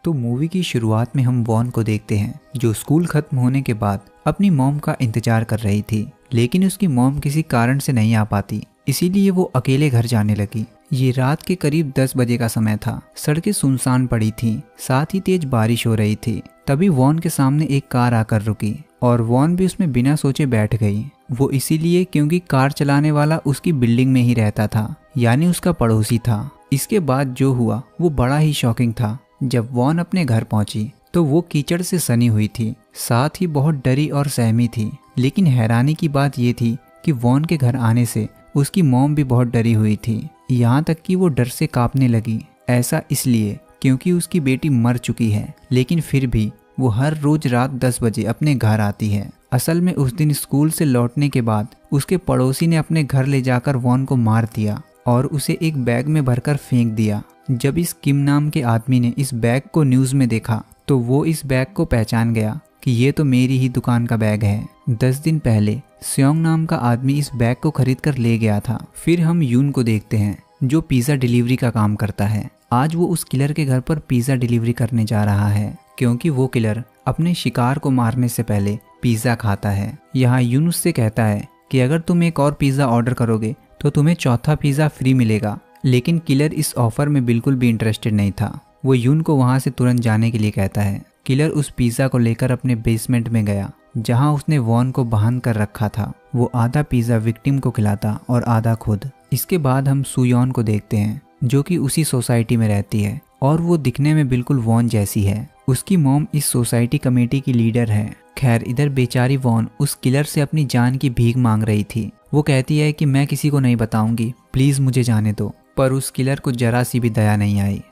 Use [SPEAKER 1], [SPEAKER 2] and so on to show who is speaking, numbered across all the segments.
[SPEAKER 1] तो मूवी की शुरुआत में हम वॉन को देखते हैं जो स्कूल खत्म होने के बाद अपनी मॉम का इंतजार कर रही थी, लेकिन उसकी मॉम किसी कारण से नहीं आ पाती, इसीलिए वो अकेले घर जाने लगी। ये रात के करीब 10 बजे का समय था। सड़कें सुनसान पड़ी थी, साथ ही तेज बारिश हो रही थी। तभी वॉन के सामने एक कार आकर रुकी और वॉन भी उसमें बिना सोचे बैठ गई। वो इसीलिए क्योंकि कार चलाने वाला उसकी बिल्डिंग में ही रहता था, यानी उसका पड़ोसी था। इसके बाद जो हुआ वो बड़ा ही शॉकिंग था। जब वॉन अपने घर पहुंची तो वो कीचड़ से सनी हुई थी, साथ ही बहुत डरी और सहमी थी। लेकिन हैरानी की बात ये थी कि वॉन के घर आने से उसकी मॉम भी बहुत डरी हुई थी, यहाँ तक कि वो डर से कांपने लगी। ऐसा इसलिए क्योंकि उसकी बेटी मर चुकी है, लेकिन फिर भी वो हर रोज रात 10 बजे अपने घर आती है। असल में उस दिन स्कूल से लौटने के बाद उसके पड़ोसी ने अपने घर ले जाकर वॉन को मार दिया और उसे एक बैग में भरकर फेंक दिया। जब इस किम नाम के आदमी ने इस बैग को न्यूज़ में देखा तो वो इस बैग को पहचान गया कि ये तो मेरी ही दुकान का बैग है। 10 दिन पहले स्योंग नाम का आदमी इस बैग को खरीद कर ले गया था। फिर हम यून को देखते हैं जो पिज़्ज़ा डिलीवरी का काम करता है। आज वो उस किलर के घर पर पिज़्ज़ा डिलीवरी करने जा रहा है, क्योंकि वो किलर अपने शिकार को मारने से पहले पिज़्ज़ा खाता है। यहाँ यून उससे कहता है कि अगर तुम एक और पिज़्ज़ा ऑर्डर करोगे तो तुम्हें चौथा पिज़्ज़ा फ्री मिलेगा। लेकिन किलर इस ऑफर में बिल्कुल भी इंटरेस्टेड नहीं था। वो यून को वहाँ से तुरंत जाने के लिए कहता है। किलर उस पिज़्ज़ा को लेकर अपने बेसमेंट में गया जहाँ उसने वॉन को बांध कर रखा था। वो आधा पिज़्ज़ा विक्टिम को खिलाता और आधा खुद। इसके बाद हम सुयॉन को देखते हैं जो कि उसी सोसाइटी में रहती है और वो दिखने में बिल्कुल वॉन जैसी है। उसकी मॉम इस सोसाइटी कमेटी की लीडर है। खैर, इधर बेचारी वॉन उस किलर से अपनी जान की भीख मांग रही थी। वो कहती है कि मैं किसी को नहीं बताऊंगी, प्लीज मुझे जाने दो। पर उस किलर को जरा सी भी दया नहीं आई।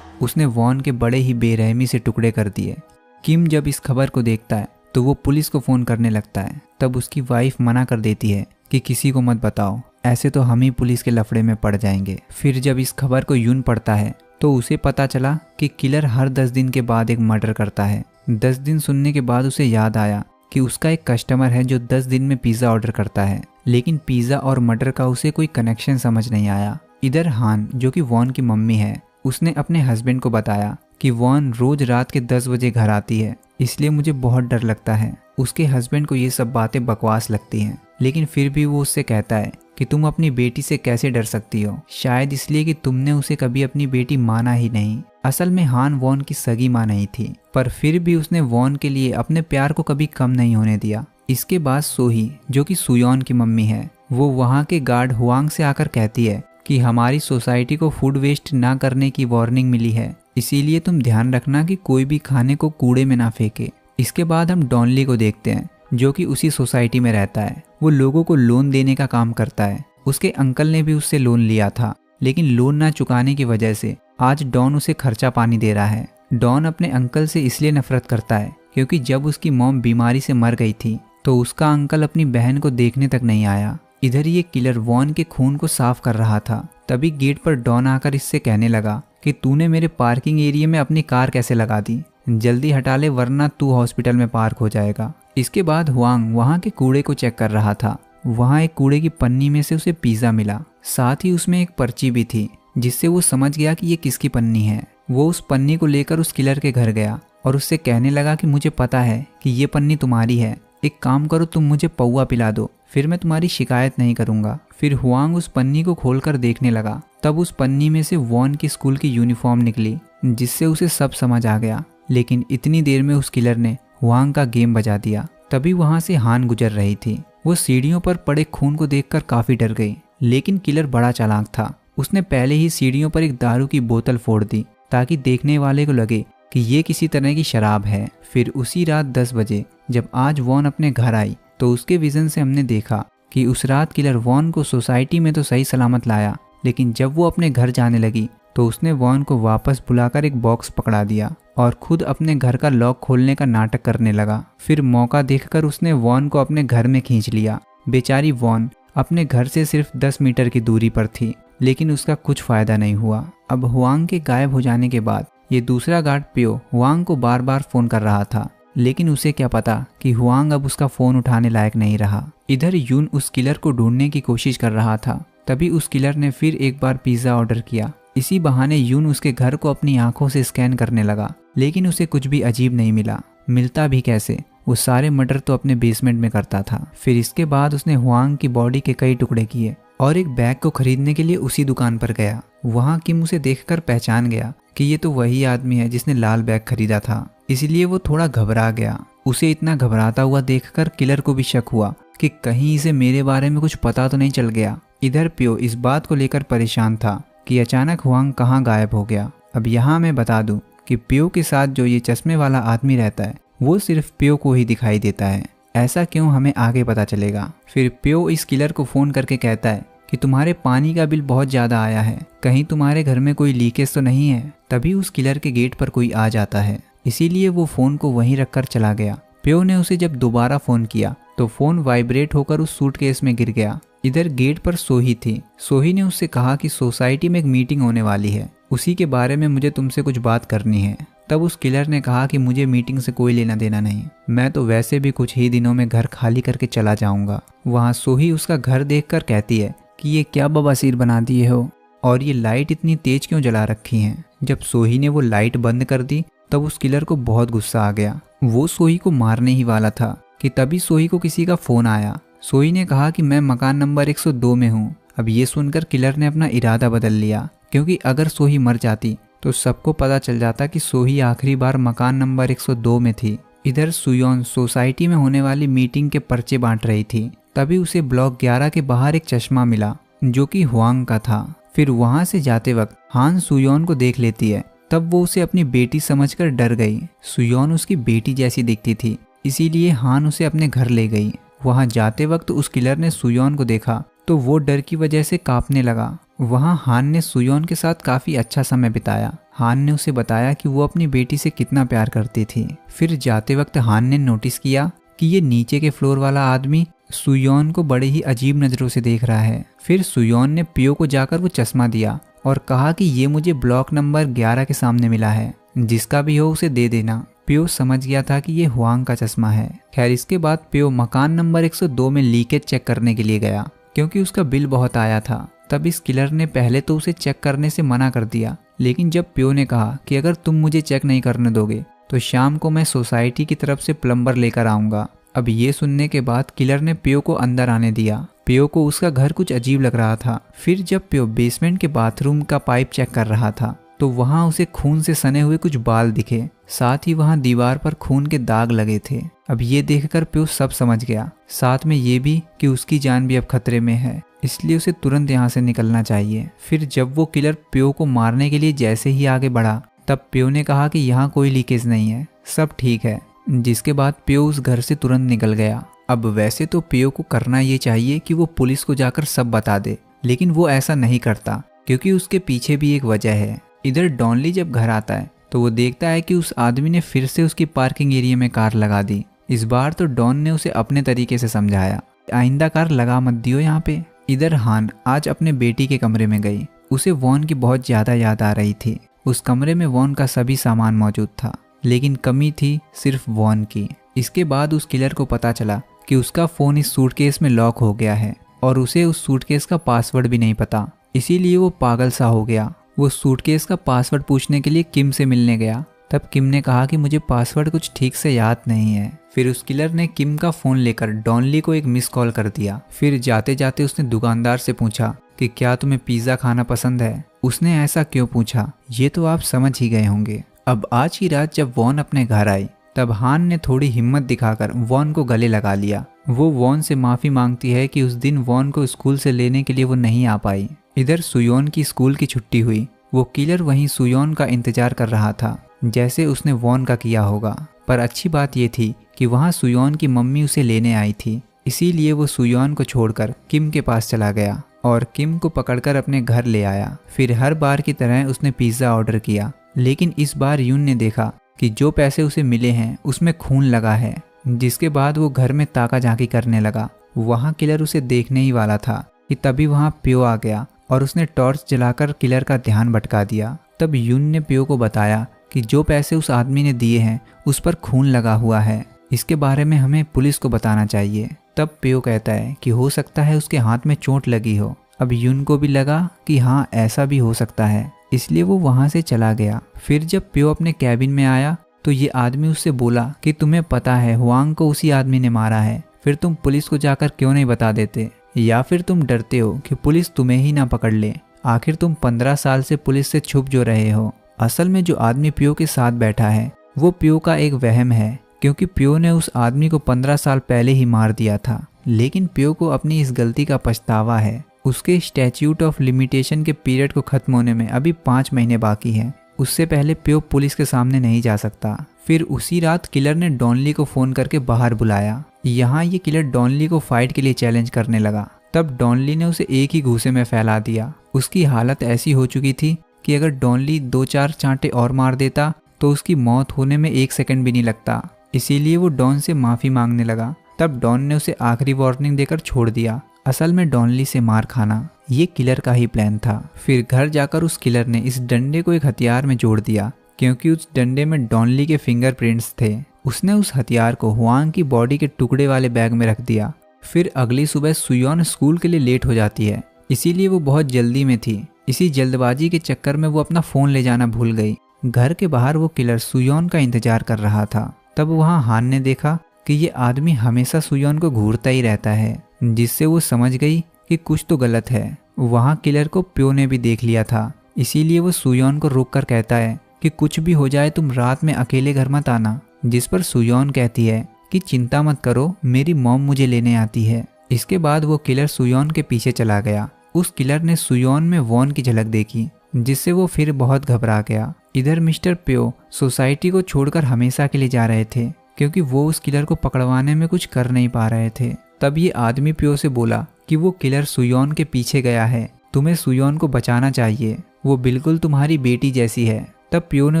[SPEAKER 1] उसने वॉन के बड़े ही बेरहमी से टुकड़े कर दिए। किम जब इस खबर को देखता है तो वो पुलिस को फोन करने लगता है। तब उसकी वाइफ मना कर देती है कि किसी को मत बताओ, ऐसे तो हम ही पुलिस के लफड़े में पड़ जाएंगे। फिर जब इस खबर को यून पढ़ता है तो उसे पता चला कि किलर हर 10 दिन के बाद एक मर्डर करता है। 10 दिन सुनने के बाद उसे याद आया कि उसका एक कस्टमर है जो 10 दिन में पिज़्ज़ा ऑर्डर करता है, लेकिन पिज़्ज़ा और मर्डर का उसे कोई कनेक्शन समझ नहीं आया। इधर हान जो कि वॉन की मम्मी है, उसने अपने हस्बैंड को बताया कि वॉन रोज रात के 10 बजे घर आती है, इसलिए मुझे बहुत डर लगता है। उसके हस्बैंड को ये सब बातें बकवास लगती हैं, लेकिन फिर भी वो उससे कहता है कि तुम अपनी बेटी से कैसे डर सकती हो, शायद इसलिए कि तुमने उसे कभी अपनी बेटी माना ही नहीं। असल में हान वॉन की सगी माँ नहीं थी, पर फिर भी उसने वॉन के लिए अपने प्यार को कभी कम नहीं होने दिया। इसके बाद सोही जो कि सुयॉन की मम्मी है, वो वहाँ के गार्ड हुआंग से आकर कहती है कि हमारी सोसाइटी को फूड वेस्ट ना करने की वार्निंग मिली है, इसीलिए तुम ध्यान रखना कि कोई भी खाने को कूड़े में ना फेंके। इसके बाद हम डॉनली को देखते हैं जो कि उसी सोसाइटी में रहता है। वो लोगों को लोन देने का काम करता है। उसके अंकल ने भी उससे लोन लिया था, लेकिन लोन ना चुकाने की वजह से आज डॉन उसे खर्चा पानी दे रहा है। डॉन अपने अंकल से इसलिए नफरत करता है क्योंकि जब उसकी मॉम बीमारी से मर गई थी तो उसका अंकल अपनी बहन को देखने तक नहीं आया। इधर ये किलर वॉन के खून को साफ कर रहा था। तभी गेट पर डॉन आकर इससे कहने लगा कि तूने मेरे पार्किंग एरिया में अपनी कार कैसे लगा दी, जल्दी हटा ले वरना तू हॉस्पिटल में पार्क हो जाएगा। इसके बाद हुआंग वहाँ के कूड़े को चेक कर रहा था। वहाँ एक कूड़े की पन्नी में से उसे पिज़्ज़ा मिला, साथ ही उसमें एक पर्ची भी थी जिससे वो समझ गया कि ये किसकी पन्नी है। वो उस पन्नी को लेकर उस किलर के घर गया और उससे कहने लगा कि मुझे पता है कि ये पन्नी तुम्हारी है, एक काम करो तुम मुझे पौवा पिला दो, फिर मैं तुम्हारी शिकायत नहीं करूंगा। फिर हुआंग उस पन्नी को खोलकर देखने लगा। तब उस पन्नी में से वॉन की स्कूल की यूनिफॉर्म निकली, जिससे उसे सब समझ आ गया। लेकिन इतनी देर में उस किलर ने हुआंग का गेम बजा दिया। तभी वहां से हान गुजर रही थी। वो सीढ़ियों पर पड़े खून को देखकर काफी डर गई, लेकिन किलर बड़ा चालाक था। उसने पहले ही सीढ़ियों पर एक दारू की बोतल फोड़ दी ताकि देखने वाले को लगे कि ये किसी तरह की शराब है। फिर उसी रात 10 बजे जब आज वॉन अपने घर आई तो उसके विजन से हमने देखा कि उस रात किलर वॉन को सोसाइटी में तो सही सलामत लाया, लेकिन जब वो अपने घर जाने लगी तो उसने वॉन को वापस बुलाकर एक बॉक्स पकड़ा दिया और खुद अपने घर का लॉक खोलने का नाटक करने लगा। फिर मौका देखकर उसने वॉन को अपने घर में खींच लिया। बेचारी वॉन अपने घर से सिर्फ 10 मीटर की दूरी पर थी, लेकिन उसका कुछ फायदा नहीं हुआ। अब हुआंग के गायब हो जाने के बाद ये दूसरा गार्ड पियो हुआंग को बार बार फोन कर रहा था, लेकिन उसे क्या पता कि हुआंग अब उसका फोन उठाने लायक नहीं रहा। इधर यून उस किलर को ढूंढने की कोशिश कर रहा था तभी उस किलर ने फिर एक बार पिज्ज़ा ऑर्डर किया। इसी बहाने यून उसके घर को अपनी आंखों से स्कैन करने लगा, लेकिन उसे कुछ भी अजीब नहीं मिला। मिलता भी कैसे, वो सारे मर्डर तो अपने बेसमेंट में करता था। फिर इसके बाद उसने हुआंग की बॉडी के कई टुकड़े किए और एक बैग को खरीदने के लिए उसी दुकान पर गया। वहाँ किम उसे देखकर पहचान गया कि ये तो वही आदमी है जिसने लाल बैग खरीदा था, इसलिए वो थोड़ा घबरा गया। उसे इतना घबराता हुआ देखकर किलर को भी शक हुआ कि कहीं इसे मेरे बारे में कुछ पता तो नहीं चल गया। इधर प्यो इस बात को लेकर परेशान था कि अचानक हुआंग कहाँ गायब हो गया। अब यहाँ मैं बता दूं कि प्यो के साथ जो ये चश्मे वाला आदमी रहता है वो सिर्फ प्यो को ही दिखाई देता है। ऐसा क्यों, हमें आगे पता चलेगा। फिर प्यो इस किलर को फोन करके कहता है कि तुम्हारे पानी का बिल बहुत ज्यादा आया है, कहीं तुम्हारे घर में कोई लीकेज तो नहीं है। तभी उस किलर के गेट पर कोई आ जाता है, इसीलिए वो फोन को वहीं रखकर चला गया। प्यो ने उसे जब दोबारा फोन किया तो फोन वाइब्रेट होकर उस सूटकेस में गिर गया। इधर गेट पर सोही थी। सोही ने उससे कहा कि सोसाइटी में एक मीटिंग होने वाली है, उसी के बारे में मुझे तुमसे कुछ बात करनी है। तब उस किलर ने कहा कि मुझे मीटिंग से कोई लेना देना नहीं, मैं तो वैसे भी कुछ ही दिनों में घर खाली करके चला जाऊंगा। वहाँ सोही उसका घर देखकर कहती है कि ये क्या बवासीर बना दिए हो और ये लाइट इतनी तेज क्यों जला रखी है। जब सोही ने वो लाइट बंद कर दी तब उस किलर को बहुत गुस्सा आ गया। वो सोही को मारने ही वाला था कि तभी सोही को किसी का फोन आया। सोही ने कहा कि मैं मकान नंबर 102 में हूँ। अब ये सुनकर किलर ने अपना इरादा बदल लिया, क्योंकि अगर सोही मर जाती तो सबको पता चल जाता कि सोही आखिरी बार मकान नंबर 102 में थी। इधर सुयोन सोसाइटी में होने वाली मीटिंग के पर्चे बांट रही थी। तभी उसे ब्लॉक 11 के बाहर एक चश्मा मिला जो कि हुआंग का था। फिर वहां से जाते वक्त हान सुयोन को देख लेती है। तब वो उसे अपनी बेटी समझकर डर गई। सुयोन उसकी बेटी जैसी दिखती थी, इसीलिए हान उसे अपने घर ले गई। वहां जाते वक्त उस किलर ने सुयोन को देखा तो वो डर की वजह से कांपने लगा। वहां हान ने सुयोन के साथ काफी अच्छा समय बिताया। हान ने उसे बताया कि वो अपनी बेटी से कितना प्यार करती थी। फिर जाते वक्त हान ने नोटिस किया कि ये नीचे के फ्लोर वाला आदमी सुयोन को बड़े ही अजीब नजरों से देख रहा है। फिर सुयोन ने पियो को जाकर वो चश्मा दिया और कहा कि ये मुझे ब्लॉक नंबर 11 के सामने मिला है, जिसका भी हो उसे दे देना। पियो समझ गया था कि ये हुआंग का चश्मा है। खैर इसके बाद पियो मकान नंबर 102 में लीकेज चेक करने के लिए गया, क्योंकि उसका बिल बहुत आया था। तब इस किलर ने पहले तो उसे चेक करने से मना कर दिया, लेकिन जब पियो ने कहा कि अगर तुम मुझे चेक नहीं करने दोगे तो शाम को मैं सोसाइटी की तरफ से प्लम्बर लेकर आऊंगा। अब ये सुनने के बाद किलर ने पियो को अंदर आने दिया। पियो को उसका घर कुछ अजीब लग रहा था। फिर जब पियो बेसमेंट के बाथरूम का पाइप चेक कर रहा था तो वहां उसे खून से सने हुए कुछ बाल दिखे, साथ ही वहां दीवार पर खून के दाग लगे थे। अब ये देखकर पियो सब समझ गया, साथ में ये भी कि उसकी जान भी अब खतरे में है, इसलिए उसे तुरंत यहाँ से निकलना चाहिए। फिर जब वो किलर पियो को मारने के लिए जैसे ही आगे बढ़ा तब पियो ने कहा कि यहाँ कोई लीकेज नहीं है, सब ठीक है। जिसके बाद पियो उस घर से तुरंत निकल गया। अब वैसे तो पियो को करना ये चाहिए कि वो पुलिस को जाकर सब बता दे, लेकिन वो ऐसा नहीं करता क्योंकि उसके पीछे भी एक वजह है। इधर डॉनली जब घर आता है तो वो देखता है कि उस आदमी ने फिर से उसकी पार्किंग एरिया में कार लगा दी। इस बार तो डॉन ने उसे अपने तरीके से समझाया, आइंदा कार लगा मत दियो यहाँ पे। इधर हान आज अपने बेटी के कमरे में गई। उसे वॉन की बहुत ज्यादा याद आ रही थी। उस कमरे में वॉन का सभी सामान मौजूद था, लेकिन कमी थी सिर्फ वॉन की। इसके बाद उस किलर को पता चला कि उसका फोन इस सूटकेस में लॉक हो गया है और उसे उस सूटकेस का पासवर्ड भी नहीं पता, इसीलिए वो पागल सा हो गया। वो सूटकेस का पासवर्ड पूछने के लिए किम से मिलने गया। तब किम ने कहा कि मुझे पासवर्ड कुछ ठीक से याद नहीं है। फिर उस किलर ने किम का फोन लेकर डॉनली को एक मिस कॉल कर दिया। फिर जाते जाते उसने दुकानदार से पूछा कि क्या तुम्हें पिज्जा खाना पसंद है। उसने ऐसा क्यों पूछा ये तो आप समझ ही गए होंगे। अब आज की रात जब वॉन अपने घर आई तब हान ने थोड़ी हिम्मत दिखाकर वॉन को गले लगा लिया। वो वॉन से माफी मांगती है कि उस दिन वॉन को स्कूल से लेने के लिए वो नहीं आ पाई। इधर सुयोन की स्कूल की छुट्टी हुई। वो किलर वहीं सुयोन का इंतजार कर रहा था, जैसे उसने वॉन का किया होगा। पर अच्छी बात ये थी कि वहाँ सुयोन की मम्मी उसे लेने आई थी, इसीलिए वो सुयोन को छोड़कर किम के पास चला गया और किम को पकड़कर अपने घर ले आया। फिर हर बार की तरह उसने पिज्ज़ा ऑर्डर किया, लेकिन इस बार यून ने देखा कि जो पैसे उसे मिले हैं उसमें खून लगा है। जिसके बाद वो घर में ताका झांकी करने लगा। वहाँ किलर उसे देखने ही वाला था कि तभी वहाँ पियो आ गया और उसने टॉर्च जलाकर किलर का ध्यान भटका दिया। तब यून ने पियो को बताया कि जो पैसे उस आदमी ने दिए हैं उस पर खून लगा हुआ है, इसके बारे में हमें पुलिस को बताना चाहिए। तब पियो कहता है कि हो सकता है उसके हाथ में चोट लगी हो। अब यून को भी लगा कि हाँ ऐसा भी हो सकता है, इसलिए वो वहाँ से चला गया। फिर जब प्यो अपने कैबिन में आया तो ये आदमी उससे बोला कि तुम्हें पता है हुआंग को उसी आदमी ने मारा है, फिर तुम पुलिस को जाकर क्यों नहीं बता देते, या फिर तुम डरते हो कि पुलिस तुम्हें ही ना पकड़ ले। आखिर तुम 15 साल से पुलिस से छुप जो रहे हो। असल में जो आदमी प्यो के साथ बैठा है वो प्यो का एक वहम है, क्योंकि प्यो ने उस आदमी को 15 साल पहले ही मार दिया था। लेकिन प्यो को अपनी इस गलती का पछतावा है। उसके स्टैच्यूट ऑफ लिमिटेशन के पीरियड को खत्म होने में अभी 5 महीने बाकी हैं। उससे पहले प्यो पुलिस के सामने नहीं जा सकता। फिर उसी रात किलर ने डॉनली को फोन करके बाहर बुलाया। यहाँ ये किलर डॉनली को फाइट के लिए चैलेंज करने लगा। तब डॉनली ने उसे एक ही घूंसे में फैला दिया। उसकी हालत ऐसी हो चुकी थी कि अगर डॉनली 2-4 चांटे और मार देता तो उसकी मौत होने में 1 सेकंड भी नहीं लगता। इसीलिए वो डॉन से माफ़ी मांगने लगा। तब डॉन ने उसे आखिरी वार्निंग देकर छोड़ दिया। असल में डॉनली से मार खाना ये किलर का ही प्लान था। फिर घर जाकर उस किलर ने इस डंडे को एक हथियार में जोड़ दिया, क्योंकि उस डंडे में डॉनली के फिंगरप्रिंट्स थे। उसने उस हथियार को हुआंग की बॉडी के टुकड़े वाले बैग में रख दिया। फिर अगली सुबह सुयोन स्कूल के लिए लेट हो जाती है, इसीलिए वो बहुत जल्दी में थी। इसी जल्दबाजी के चक्कर में वो अपना फ़ोन ले जाना भूल गई। घर के बाहर वो किलर सुयोन का इंतजार कर रहा था। तब वहाँ हान ने देखा कि ये आदमी हमेशा सुयोन को घूरता ही रहता है, जिससे वो समझ गई कि कुछ तो गलत है। वहाँ किलर को प्यो ने भी देख लिया था, इसीलिए वो सुयोन को रोककर कहता है कि कुछ भी हो जाए तुम रात में अकेले घर मत आना। जिस पर सुयोन कहती है कि चिंता मत करो, मेरी मॉम मुझे लेने आती है। इसके बाद वो किलर सुयोन के पीछे चला गया। उस किलर ने सुयोन में वॉन की झलक देखी, जिससे वो फिर बहुत घबरा गया। इधर मिस्टर प्यो सोसाइटी को छोड़कर हमेशा के लिए जा रहे थे, क्योंकि वो उस किलर को पकड़वाने में कुछ कर नहीं पा रहे थे। तब ये आदमी प्यो से बोला कि वो किलर सुयोन के पीछे गया है, तुम्हें सुयोन को बचाना चाहिए, वो बिल्कुल तुम्हारी बेटी जैसी है। तब प्यो ने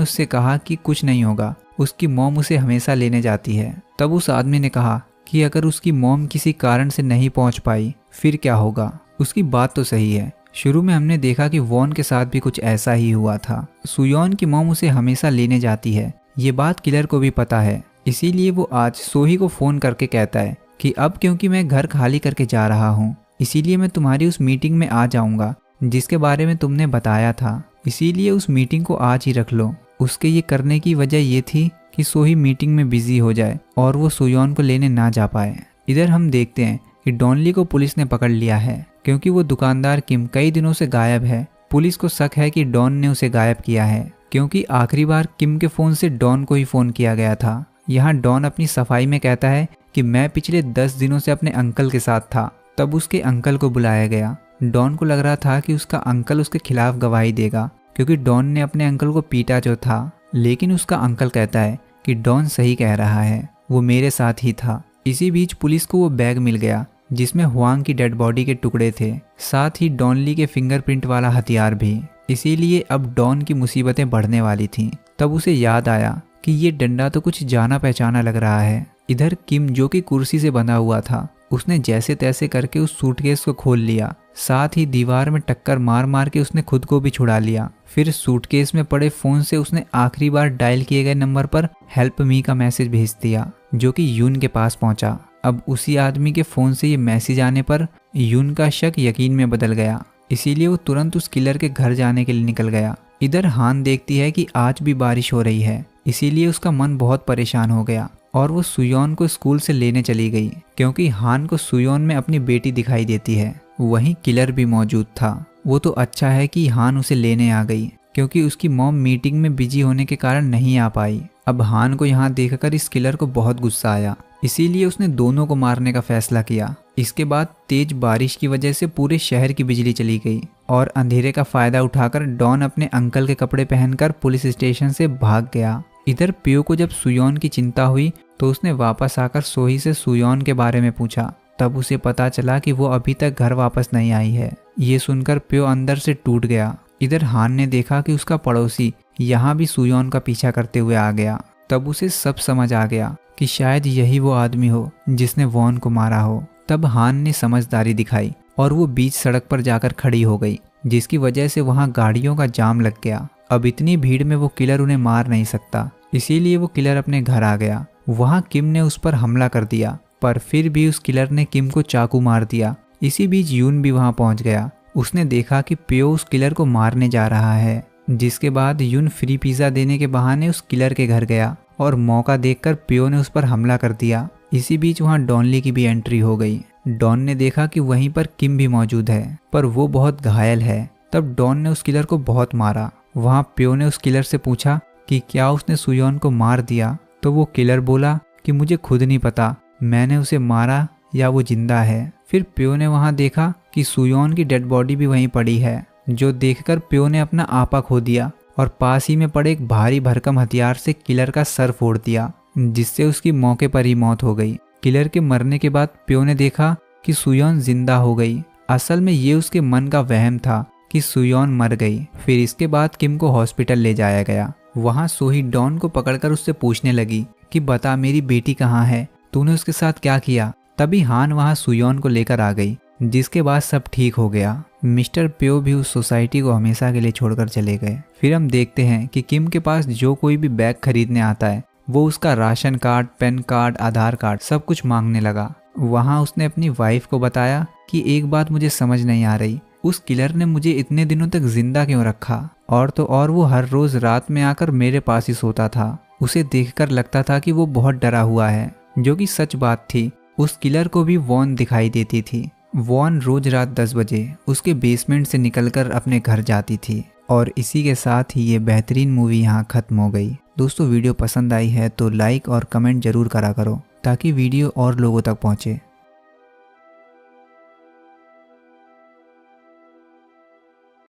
[SPEAKER 1] उससे कहा कि कुछ नहीं होगा, उसकी मॉम उसे हमेशा लेने जाती है। तब उस आदमी ने कहा कि अगर उसकी मॉम किसी कारण से नहीं पहुंच पाई फिर क्या होगा। उसकी बात तो सही है। शुरू में हमने देखा कि वॉन के साथ भी कुछ ऐसा ही हुआ था। सुयोन की मॉम उसे हमेशा लेने जाती है, ये बात किलर को भी पता है। इसीलिए वो आज सोही को फ़ोन करके कहता है कि अब क्योंकि मैं घर खाली करके जा रहा हूँ, इसीलिए मैं तुम्हारी उस मीटिंग में आ जाऊँगा जिसके बारे में तुमने बताया था। इसीलिए उस मीटिंग को आज ही रख लो। उसके ये करने की वजह ये थी कि सोही मीटिंग में बिजी हो जाए और वो सुयोन को लेने ना जा पाए। इधर हम देखते हैं कि डॉनली को पुलिस ने पकड़ लिया है, क्योंकि वो दुकानदार किम कई दिनों से गायब है। पुलिस को शक है कि डॉन ने उसे गायब किया है, क्योंकि आखिरी बार किम के फ़ोन से डॉन को ही फ़ोन किया गया था। यहाँ डॉन अपनी सफाई में कहता है कि मैं पिछले 10 दिनों से अपने अंकल के साथ था। तब उसके अंकल को बुलाया गया। डॉन को लग रहा था कि उसका अंकल उसके खिलाफ गवाही देगा, क्योंकि डॉन ने अपने अंकल को पीटा जो था। लेकिन उसका अंकल कहता है कि डॉन सही कह रहा है, वो मेरे साथ ही था। इसी बीच पुलिस को वो बैग मिल गया जिसमें हुआंग की डेड बॉडी के टुकड़े थे, साथ ही डॉनली के फिंगरप्रिंट वाला हथियार भी। इसीलिए अब डॉन की मुसीबतें बढ़ने वाली थीं। तब उसे याद आया कि ये डंडा तो कुछ जाना पहचाना लग रहा है। इधर किम जो कि कुर्सी से बंधा हुआ था, उसने जैसे तैसे करके उस सूटकेस को खोल लिया। साथ ही दीवार में टक्कर मार मार के उसने खुद को भी छुड़ा लिया। फिर सूटकेस में पड़े फ़ोन से उसने आखिरी बार डायल किए गए नंबर पर हेल्प मी का मैसेज भेज दिया, जो कि यून के पास पहुंचा। अब उसी आदमी के फ़ोन से ये मैसेज आने पर यून का शक यकीन में बदल गया। इसीलिए वो तुरंत उस किलर के घर जाने के लिए निकल गया। इधर हान देखती है कि आज भी बारिश हो रही है, इसीलिए उसका मन बहुत परेशान हो गया और वो सुयोन को स्कूल से लेने चली गई, क्योंकि हान को सुयोन में अपनी बेटी दिखाई देती है। वहीं किलर भी मौजूद था। वो तो अच्छा है कि हान उसे लेने आ गई, क्योंकि उसकी मॉम मीटिंग में बिजी होने के कारण नहीं आ पाई। अब हान को यहाँ देखकर इस किलर को बहुत गुस्सा आया, इसीलिए उसने दोनों को मारने का फैसला किया। इसके बाद तेज बारिश की वजह से पूरे शहर की बिजली चली गई और अंधेरे का फायदा उठाकर डॉन अपने अंकल के कपड़े पहनकर पुलिस स्टेशन से भाग गया। इधर प्यो को जब सुयोन की चिंता हुई तो उसने वापस आकर सोही से सुयोन के बारे में पूछा। तब उसे पता चला कि वो अभी तक घर वापस नहीं आई है। ये सुनकर प्यो अंदर से टूट गया। इधर हान ने देखा कि उसका पड़ोसी यहाँ भी सुयोन का पीछा करते हुए आ गया। तब उसे सब समझ आ गया कि शायद यही वो आदमी हो जिसने वॉन को मारा हो। तब हान ने समझदारी दिखाई और वो बीच सड़क पर जाकर खड़ी हो गई, जिसकी वजह से वहाँ गाड़ियों का जाम लग गया। अब इतनी भीड़ में वो किलर उन्हें मार नहीं सकता, इसीलिए वो किलर अपने घर आ गया। वहाँ किम ने उस पर हमला कर दिया, पर फिर भी उस किलर ने किम को चाकू मार दिया। इसी बीच यून भी वहाँ पहुँच गया। उसने देखा कि पियो उस किलर को मारने जा रहा है, जिसके बाद युन फ्री पिज़्ज़ा देने के बहाने उस किलर के घर गया और मौका देखकर पियो ने उस पर हमला कर दिया। इसी बीच वहाँ डॉनली की भी एंट्री हो गई। डॉन ने देखा कि वहीं पर किम भी मौजूद है, पर वो बहुत घायल है। तब डॉन ने उस किलर को बहुत मारा। वहाँ पियो ने उस किलर से पूछा कि क्या उसने सुयोन को मार दिया, तो वो किलर बोला कि मुझे खुद नहीं पता मैंने उसे मारा या वो जिंदा है। फिर पियो ने वहाँ देखा कि सुयोन की डेड बॉडी भी वहीं पड़ी है, जो देखकर पियो ने अपना आपा खो दिया और पास ही में पड़े एक भारी भरकम हथियार से किलर का सर फोड़ दिया, जिससे उसकी मौके पर ही मौत हो गई। किलर के मरने के बाद पियो ने देखा कि सुयोन जिंदा हो गई। असल में ये उसके मन का वहम था कि सुयोन मर गई। फिर इसके बाद किम को हॉस्पिटल ले जाया गया। वहाँ सोही डॉन को पकड़कर उससे पूछने लगी कि बता मेरी बेटी कहाँ है, तूने उसके साथ क्या किया। तभी हान वहाँ सुयोन को लेकर आ गई, जिसके बाद सब ठीक हो गया। मिस्टर पियो भी उस सोसाइटी को हमेशा के लिए छोड़कर चले गए। फिर हम देखते हैं कि किम के पास जो कोई भी बैग खरीदने आता है वो उसका राशन कार्ड, पैन कार्ड, आधार कार्ड सब कुछ मांगने लगा। वहाँ उसने अपनी वाइफ को बताया कि एक बात मुझे समझ नहीं आ रही, उस किलर ने मुझे इतने दिनों तक जिंदा क्यों रखा। और तो और वो हर रोज रात में आकर मेरे पास ही सोता था। उसे देखकर लगता था कि वो बहुत डरा हुआ है, जो कि सच बात थी। उस किलर को भी वॉन दिखाई देती थी। वॉन रोज रात 10 बजे उसके बेसमेंट से निकलकर अपने घर जाती थी। और इसी के साथ ही ये बेहतरीन मूवी यहाँ खत्म हो गई। दोस्तों वीडियो पसंद आई है तो लाइक और कमेंट जरूर करा करो ताकि वीडियो और लोगों तक पहुँचे।